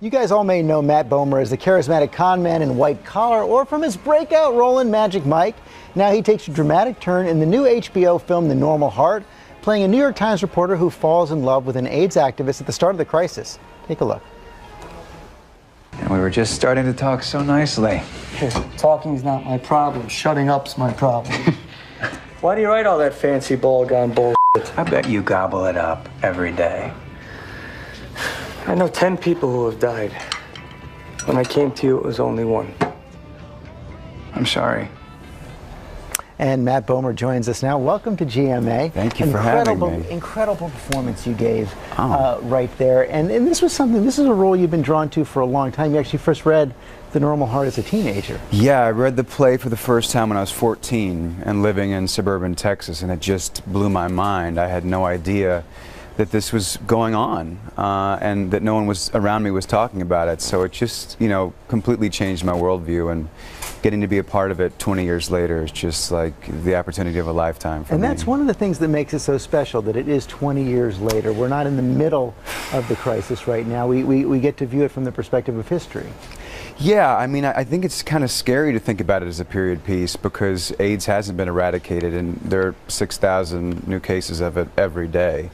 You guys all may know Matt Bomer as the charismatic con man in White Collar, or from his breakout role in Magic Mike. Now he takes a dramatic turn in the new HBO film The Normal Heart, playing a New York Times reporter who falls in love with an AIDS activist at the start of the crisis. Take a look. And we were just starting to talk so nicely. Talking's not my problem. Shutting up's my problem. Why do you write all that fancy ball-gone bullshit? I bet you gobble it up every day. I know 10 people who have died. When I came to you, it was only one. I'm sorry. And Matt Bomer joins us now. Welcome to GMA. Thank you for having me. Incredible performance you gave right there. And this is a role you've been drawn to for a long time. You actually first read The Normal Heart as a teenager. Yeah, I read the play for the first time when I was 14 and living in suburban Texas, and it just blew my mind. I had no idea that this was going on and that no one was around me was talking about it. So it just, completely changed my worldview, and getting to be a part of it 20 years later is just like the opportunity of a lifetime for me. And that's one of the things that makes it so special, that it is 20 years later. We're not in the middle of the crisis right now. We get to view it from the perspective of history. Yeah, I mean, I think it's kind of scary to think about it as a period piece because AIDS hasn't been eradicated, and there are 6,000 new cases of it every day.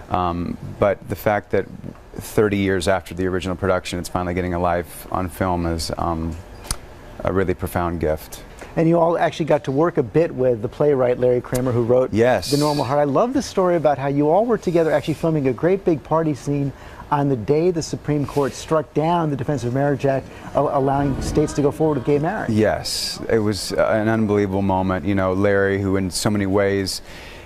But the fact that 30 years after the original production, it's finally getting a life on film is a really profound gift. And you all actually got to work a bit with the playwright Larry Kramer, who wrote The Normal Heart. I love the story about how you all were together actually filming a great big party scene on the day the Supreme Court struck down the Defense of Marriage Act, allowing states to go forward with gay marriage. Yes, it was an unbelievable moment. Larry, who in so many ways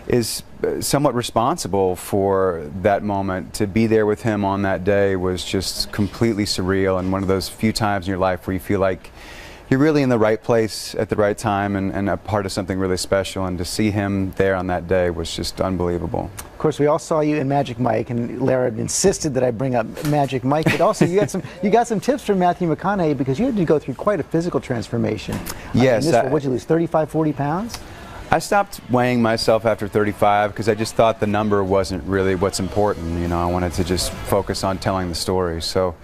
is somewhat responsible for that moment, to be there with him on that day was just completely surreal, and one of those few times in your life where you feel like you're really in the right place at the right time and a part of something really special, and to see him there on that day was just unbelievable. Of course, we all saw you in Magic Mike, and Larry insisted that I bring up Magic Mike, but also you got some tips from Matthew McConaughey, because you had to go through quite a physical transformation. Yes. What'd you lose, 35, 40 pounds? I stopped weighing myself after 35 because I just thought the number wasn't really what's important. I wanted to just focus on telling the story. So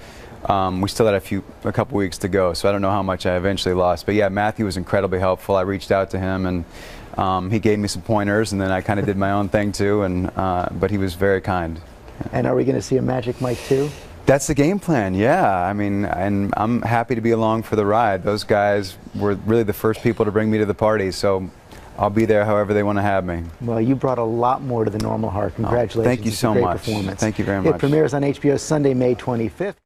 we still had a couple weeks to go, so I don't know how much I eventually lost. But yeah, Matthew was incredibly helpful. I reached out to him, and he gave me some pointers, and then I kind of did my own thing too. But he was very kind. And are we going to see a Magic Mike 2? That's the game plan, yeah. I mean, and I'm happy to be along for the ride. Those guys were really the first people to bring me to the party, so I'll be there however they want to have me. Well, you brought a lot more to The Normal Heart. Congratulations. Thank you so much. Performance. Thank you very much. It premieres on HBO Sunday, May 25th.